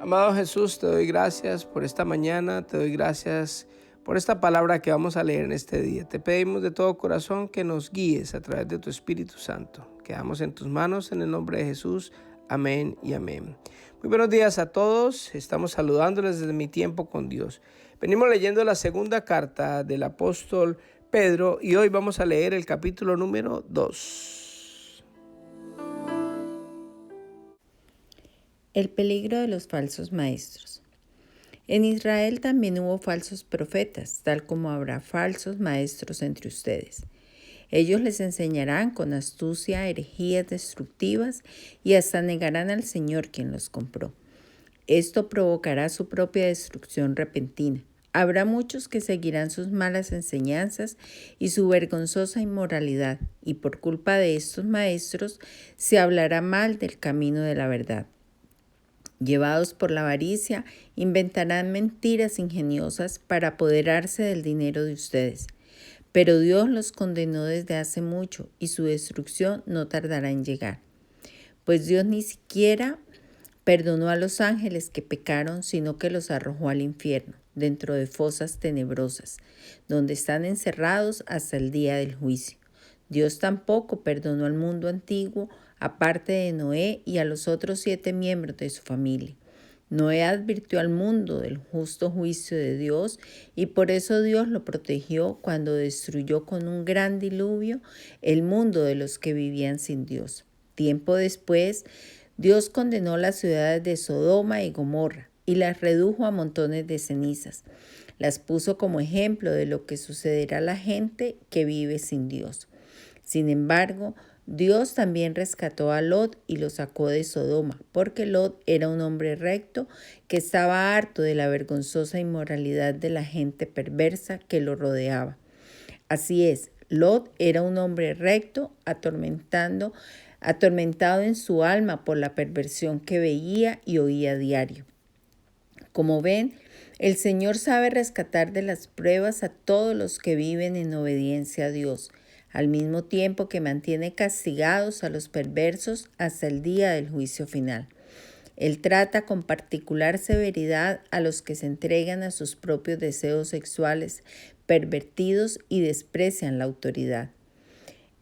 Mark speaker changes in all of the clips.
Speaker 1: Amado Jesús, te doy gracias por esta mañana, te doy gracias por esta palabra que vamos a leer en este día. Te pedimos de todo corazón que nos guíes a través de tu Espíritu Santo. Quedamos en tus manos en el nombre de Jesús. Amén y amén. Muy buenos días a todos. Estamos saludándoles desde mi tiempo con Dios. Venimos leyendo la segunda carta del apóstol Pedro y hoy vamos a leer el capítulo número 2.
Speaker 2: El peligro de los falsos maestros. En Israel también hubo falsos profetas, tal como habrá falsos maestros entre ustedes. Ellos les enseñarán con astucia herejías destructivas y hasta negarán al Señor quien los compró. Esto provocará su propia destrucción repentina. Habrá muchos que seguirán sus malas enseñanzas y su vergonzosa inmoralidad, y por culpa de estos maestros se hablará mal del camino de la verdad. Llevados por la avaricia, inventarán mentiras ingeniosas para apoderarse del dinero de ustedes. Pero Dios los condenó desde hace mucho y su destrucción no tardará en llegar. Pues Dios ni siquiera perdonó a los ángeles que pecaron, sino que los arrojó al infierno, dentro de fosas tenebrosas, donde están encerrados hasta el día del juicio. Dios tampoco perdonó al mundo antiguo, aparte de Noé y a los otros 7 miembros de su familia. Noé advirtió al mundo del justo juicio de Dios y por eso Dios lo protegió cuando destruyó con un gran diluvio el mundo de los que vivían sin Dios. Tiempo después, Dios condenó las ciudades de Sodoma y Gomorra y las redujo a montones de cenizas. Las puso como ejemplo de lo que sucederá a la gente que vive sin Dios. Sin embargo, Dios también rescató a Lot y lo sacó de Sodoma, porque Lot era un hombre recto que estaba harto de la vergonzosa inmoralidad de la gente perversa que lo rodeaba. Así es, Lot era un hombre recto, atormentado en su alma por la perversión que veía y oía a diario. Como ven, el Señor sabe rescatar de las pruebas a todos los que viven en obediencia a Dios, al mismo tiempo que mantiene castigados a los perversos hasta el día del juicio final. Él trata con particular severidad a los que se entregan a sus propios deseos sexuales pervertidos y desprecian la autoridad.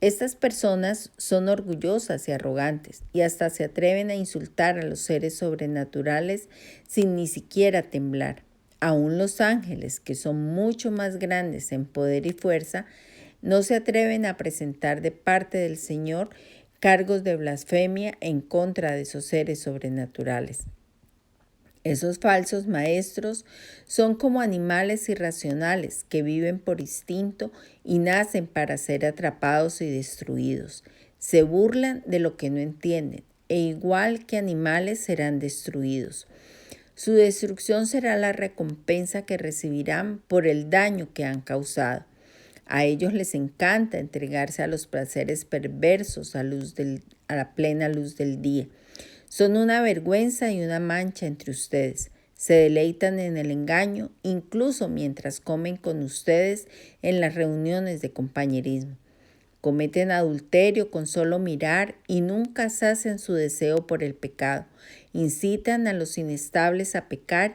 Speaker 2: Estas personas son orgullosas y arrogantes y hasta se atreven a insultar a los seres sobrenaturales sin ni siquiera temblar. Aún los ángeles, que son mucho más grandes en poder y fuerza, no se atreven a presentar de parte del Señor cargos de blasfemia en contra de esos seres sobrenaturales. Esos falsos maestros son como animales irracionales que viven por instinto y nacen para ser atrapados y destruidos. Se burlan de lo que no entienden e igual que animales serán destruidos. Su destrucción será la recompensa que recibirán por el daño que han causado. A ellos les encanta entregarse a los placeres perversos a la plena luz del día. Son una vergüenza y una mancha entre ustedes. Se deleitan en el engaño, incluso mientras comen con ustedes en las reuniones de compañerismo. Cometen adulterio con solo mirar y nunca sacian su deseo por el pecado. Incitan a los inestables a pecar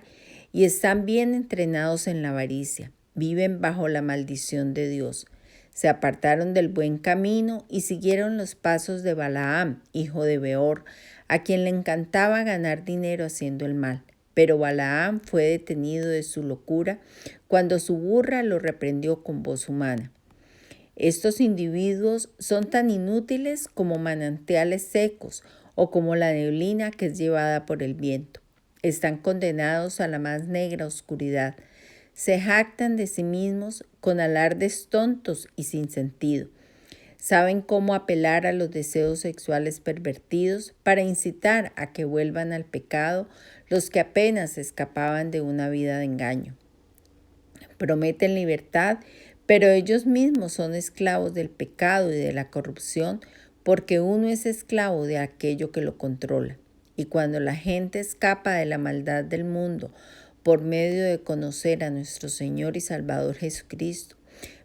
Speaker 2: y están bien entrenados en la avaricia. Viven bajo la maldición de Dios. Se apartaron del buen camino y siguieron los pasos de Balaam, hijo de Beor, a quien le encantaba ganar dinero haciendo el mal. Pero Balaam fue detenido de su locura cuando su burra lo reprendió con voz humana. Estos individuos son tan inútiles como manantiales secos o como la neblina que es llevada por el viento. Están condenados a la más negra oscuridad. Se jactan de sí mismos con alardes tontos y sin sentido. Saben cómo apelar a los deseos sexuales pervertidos para incitar a que vuelvan al pecado los que apenas escapaban de una vida de engaño. Prometen libertad, pero ellos mismos son esclavos del pecado y de la corrupción porque uno es esclavo de aquello que lo controla. Y cuando la gente escapa de la maldad del mundo por medio de conocer a nuestro Señor y Salvador Jesucristo,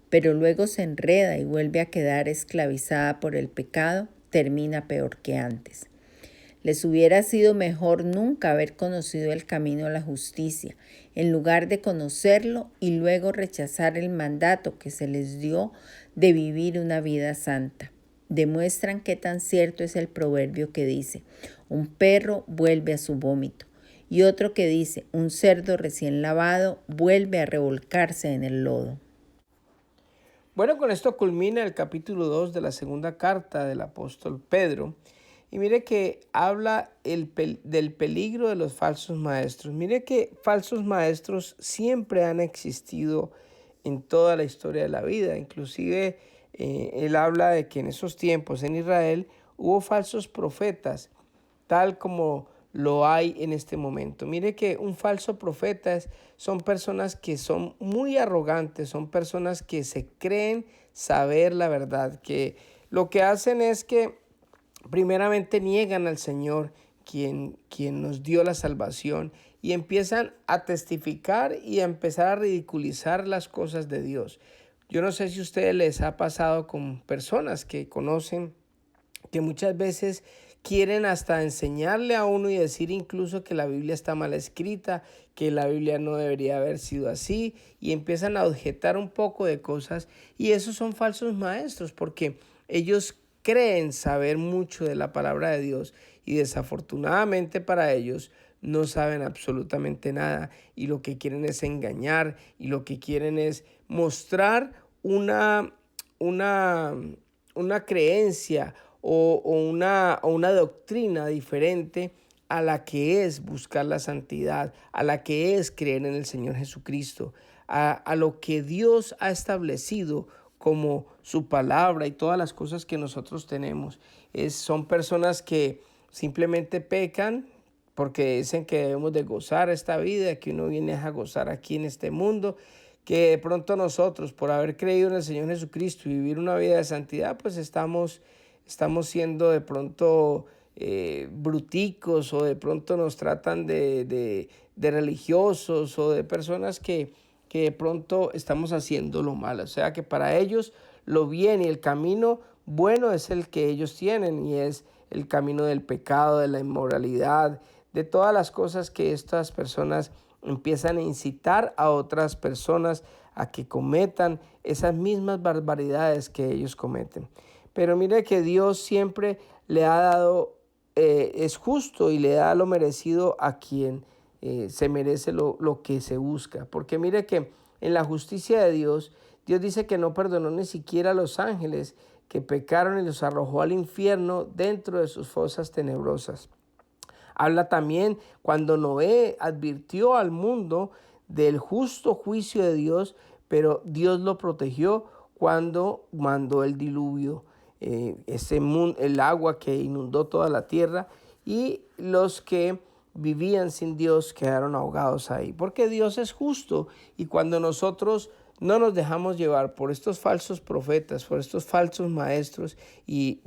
Speaker 2: pero luego se enreda y vuelve a quedar esclavizada por el pecado, termina peor que antes. Les hubiera sido mejor nunca haber conocido el camino a la justicia, en lugar de conocerlo y luego rechazar el mandato que se les dio de vivir una vida santa. Demuestran qué tan cierto es el proverbio que dice: un perro vuelve a su vómito, y otro que dice: un cerdo recién lavado vuelve a revolcarse en el lodo.
Speaker 1: Bueno, con esto culmina el capítulo 2 de la segunda carta del apóstol Pedro. Y mire que habla del peligro de los falsos maestros. Mire que falsos maestros siempre han existido en toda la historia de la vida. Inclusive él habla de que en esos tiempos en Israel hubo falsos profetas, tal como lo hay en este momento. Mire que un falso profeta son personas que son muy arrogantes, son personas que se creen saber la verdad, que lo que hacen es que primeramente niegan al Señor, quien nos dio la salvación, y empiezan a testificar y a empezar a ridiculizar las cosas de Dios. Yo no sé si a ustedes les ha pasado con personas que conocen que muchas veces quieren hasta enseñarle a uno y decir incluso que la Biblia está mal escrita, que la Biblia no debería haber sido así, y empiezan a objetar un poco de cosas, y esos son falsos maestros porque ellos creen saber mucho de la palabra de Dios y desafortunadamente para ellos no saben absolutamente nada, y lo que quieren es engañar, y lo que quieren es mostrar una creencia o una doctrina diferente a la que es buscar la santidad, a la que es creer en el Señor Jesucristo, a lo que Dios ha establecido como su palabra y todas las cosas que nosotros tenemos. Son personas que simplemente pecan porque dicen que debemos de gozar esta vida, que uno viene a gozar aquí en este mundo, que de pronto nosotros, por haber creído en el Señor Jesucristo y vivir una vida de santidad, pues estamos siendo de pronto bruticos, o de pronto nos tratan de religiosos, o de personas que de pronto estamos haciendo lo malo. O sea que para ellos lo bien y el camino bueno es el que ellos tienen, y es el camino del pecado, de la inmoralidad, de todas las cosas que estas personas empiezan a incitar a otras personas a que cometan esas mismas barbaridades que ellos cometen. Pero mire que Dios siempre le ha dado, es justo y le da lo merecido a quien se merece lo que se busca. Porque mire que en la justicia de Dios, Dios dice que no perdonó ni siquiera a los ángeles que pecaron y los arrojó al infierno dentro de sus fosas tenebrosas. Habla también cuando Noé advirtió al mundo del justo juicio de Dios, pero Dios lo protegió cuando mandó el diluvio, el agua que inundó toda la tierra, y los que vivían sin Dios quedaron ahogados ahí, porque Dios es justo. Y cuando nosotros no nos dejamos llevar por estos falsos profetas, por estos falsos maestros, y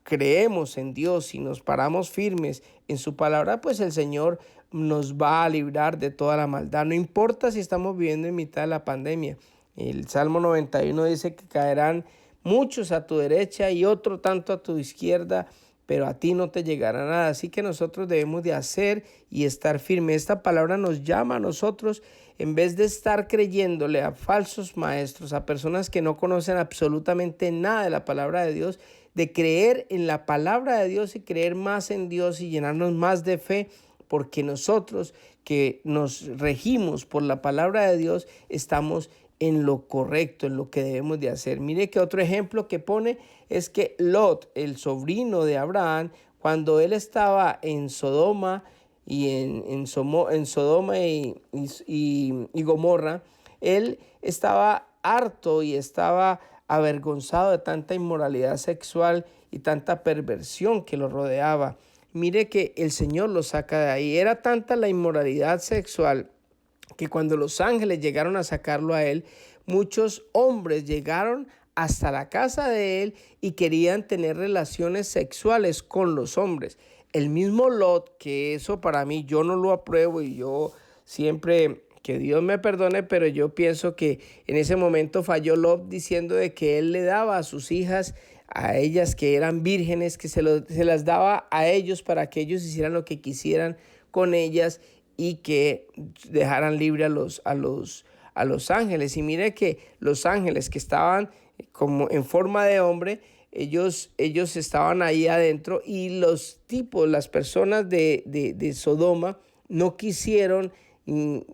Speaker 1: creemos en Dios y nos paramos firmes en su palabra, pues el Señor nos va a librar de toda la maldad. No importa si estamos viviendo en mitad de la pandemia. El Salmo 91 dice que caerán muchos a tu derecha y otro tanto a tu izquierda, pero a ti no te llegará nada. Así que nosotros debemos de hacer y estar firmes. Esta palabra nos llama a nosotros, en vez de estar creyéndole a falsos maestros, a personas que no conocen absolutamente nada de la palabra de Dios, de creer en la palabra de Dios y creer más en Dios y llenarnos más de fe, porque nosotros que nos regimos por la palabra de Dios estamos en lo correcto, en lo que debemos de hacer. Mire que otro ejemplo que pone es que Lot, el sobrino de Abraham, cuando él estaba en Sodoma en Sodoma y Gomorra, él estaba harto y estaba avergonzado de tanta inmoralidad sexual y tanta perversión que lo rodeaba. Mire que el Señor lo saca de ahí. Era tanta la inmoralidad sexual que cuando los ángeles llegaron a sacarlo a él, muchos hombres llegaron hasta la casa de él y querían tener relaciones sexuales con los hombres. El mismo Lot, que eso para mí yo no lo apruebo, y yo siempre, que Dios me perdone, pero yo pienso que en ese momento falló Lot diciendo de que él le daba a sus hijas a ellas que eran vírgenes, que se las daba a ellos para que ellos hicieran lo que quisieran con ellas y que dejaran libre a los ángeles. Y mire que los ángeles que estaban como en forma de hombre, ellos estaban ahí adentro, y las personas de Sodoma no quisieron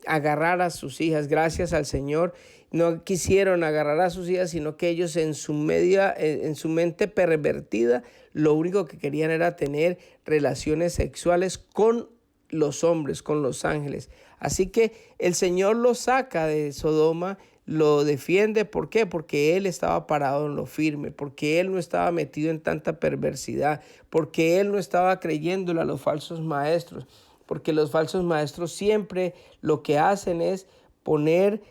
Speaker 1: agarrar a sus hijas. Gracias al Señor, no quisieron agarrar a sus hijas, sino que ellos en su mente pervertida, lo único que querían era tener relaciones sexuales con los hombres, con los ángeles. Así que el Señor los saca de Sodoma, lo defiende. ¿Por qué? Porque Él estaba parado en lo firme, porque Él no estaba metido en tanta perversidad, porque Él no estaba creyéndole a los falsos maestros, porque los falsos maestros siempre lo que hacen es poner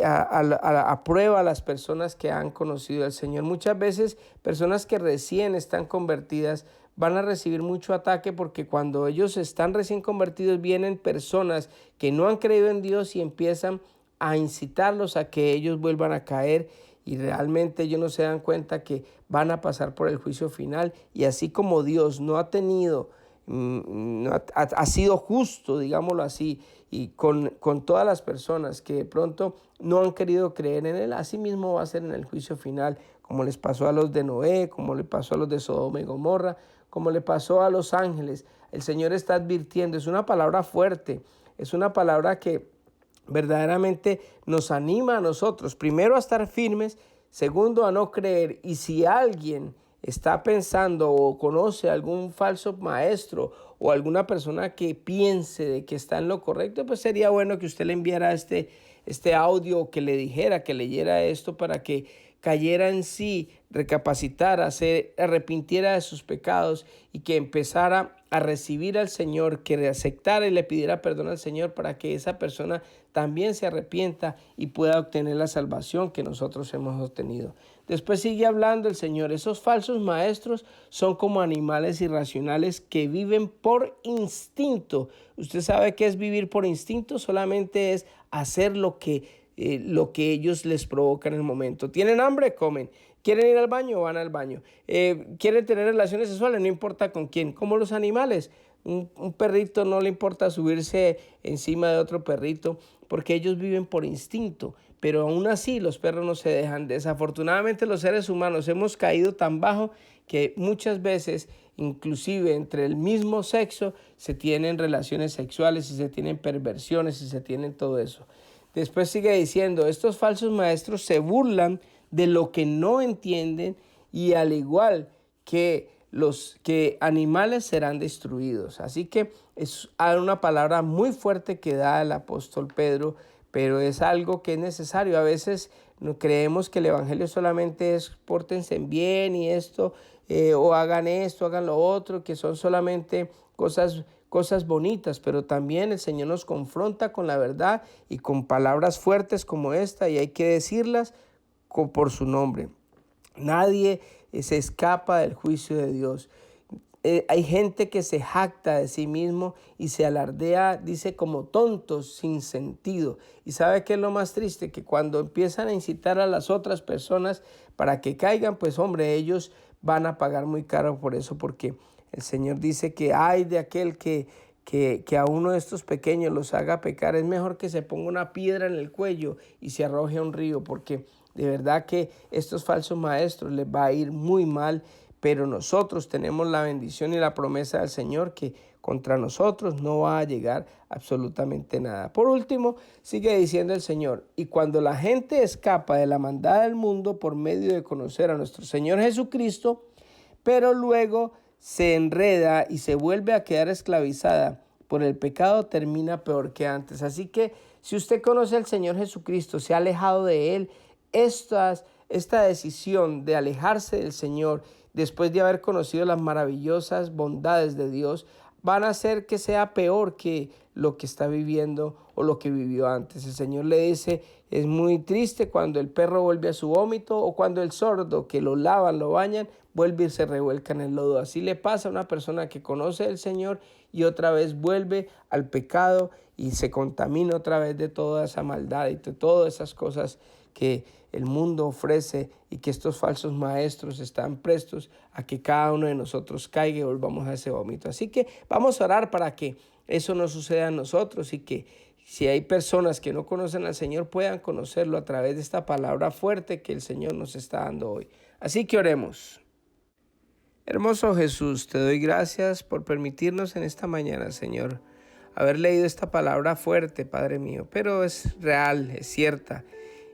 Speaker 1: a prueba a las personas que han conocido al Señor. Muchas veces personas que recién están convertidas van a recibir mucho ataque, porque cuando ellos están recién convertidos vienen personas que no han creído en Dios y empiezan a incitarlos a que ellos vuelvan a caer, y realmente ellos no se dan cuenta que van a pasar por el juicio final. Y así como Dios no ha tenido, ha sido justo, digámoslo así, y con todas las personas que de pronto no han querido creer en Él, así mismo va a ser en el juicio final, como les pasó a los de Noé, como le pasó a los de Sodoma y Gomorra, como le pasó a los ángeles. El Señor está advirtiendo. Es una palabra fuerte, es una palabra que verdaderamente nos anima a nosotros, primero a estar firmes, segundo a no creer. Y si alguien está pensando o conoce algún falso maestro o alguna persona que piense de que está en lo correcto, pues sería bueno que usted le enviara este audio, que le dijera, que leyera esto, para que cayera en sí, recapacitara, se arrepintiera de sus pecados y que empezara a recibir al Señor, que aceptara y le pidiera perdón al Señor, para que esa persona también se arrepienta y pueda obtener la salvación que nosotros hemos obtenido. Después sigue hablando el Señor. Esos falsos maestros son como animales irracionales que viven por instinto. Usted sabe qué es vivir por instinto. Solamente es hacer lo que ellos les provoca en el momento. ¿Tienen hambre? Comen. ¿Quieren ir al baño? Van al baño. ¿Quieren tener relaciones sexuales? No importa con quién. Como los animales. Un perrito no le importa subirse encima de otro perrito, porque ellos viven por instinto. Pero aún así los perros no se dejan. Desafortunadamente los seres humanos hemos caído tan bajo que muchas veces, inclusive entre el mismo sexo, se tienen relaciones sexuales y se tienen perversiones y se tienen todo eso. Después sigue diciendo, estos falsos maestros se burlan de lo que no entienden, y al igual que los animales serán destruidos. Así que es una palabra muy fuerte que da el apóstol Pedro, pero es algo que es necesario. A veces no creemos que el evangelio solamente es pórtense bien y esto, o hagan esto, hagan lo otro, que son solamente cosas bonitas, pero también el Señor nos confronta con la verdad y con palabras fuertes como esta, y hay que decirlas por su nombre. Nadie se escapa del juicio de Dios. Hay gente que se jacta de sí mismo y se alardea, dice, como tontos sin sentido. ¿Y sabe qué es lo más triste? Que cuando empiezan a incitar a las otras personas para que caigan, pues hombre, ellos van a pagar muy caro por eso, porque el Señor dice que ay de aquel que a uno de estos pequeños los haga pecar. Es mejor que se ponga una piedra en el cuello y se arroje a un río, porque de verdad que estos falsos maestros les va a ir muy mal. Pero nosotros tenemos la bendición y la promesa del Señor, que contra nosotros no va a llegar absolutamente nada. Por último, sigue diciendo el Señor, y cuando la gente escapa de la maldad del mundo por medio de conocer a nuestro Señor Jesucristo, pero luego se enreda y se vuelve a quedar esclavizada por el pecado, termina peor que antes. Así que si usted conoce al Señor Jesucristo, se ha alejado de Él, esta decisión de alejarse del Señor después de haber conocido las maravillosas bondades de Dios, van a hacer que sea peor que lo que está viviendo o lo que vivió antes. El Señor le dice, es muy triste cuando el perro vuelve a su vómito, o cuando el sordo, que lo lavan, lo bañan, vuelve y se revuelca en el lodo. Así le pasa a una persona que conoce al Señor y otra vez vuelve al pecado y se contamina otra vez de toda esa maldad y de todas esas cosas que el mundo ofrece y que estos falsos maestros están prestos a que cada uno de nosotros caiga y volvamos a ese vómito. Así que vamos a orar para que eso no suceda a nosotros y que si hay personas que no conocen al Señor puedan conocerlo a través de esta palabra fuerte que el Señor nos está dando hoy. Así que oremos. Hermoso Jesús, te doy gracias por permitirnos en esta mañana, Señor, haber leído esta palabra fuerte, Padre mío, pero es real, es cierta.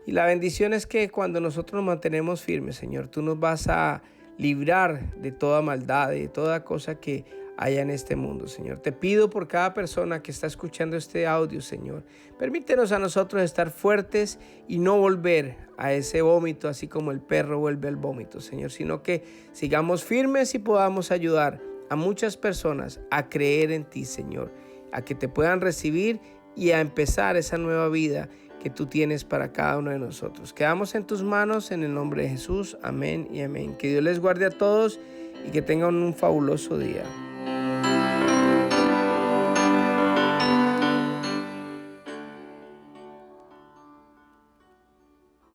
Speaker 1: Y la bendición es que cuando nosotros nos mantenemos firmes, Señor, tú nos vas a librar de toda maldad, de toda cosa que haya en este mundo, Señor. Te pido por cada persona que está escuchando este audio, Señor. Permítenos a nosotros estar fuertes y no volver a ese vómito, así como el perro vuelve al vómito, Señor, sino que sigamos firmes y podamos ayudar a muchas personas a creer en ti, Señor, a que te puedan recibir y a empezar esa nueva vida que tú tienes para cada uno de nosotros. Quedamos en tus manos en el nombre de Jesús. Amén y amén. Que Dios les guarde a todos y que tengan un fabuloso día.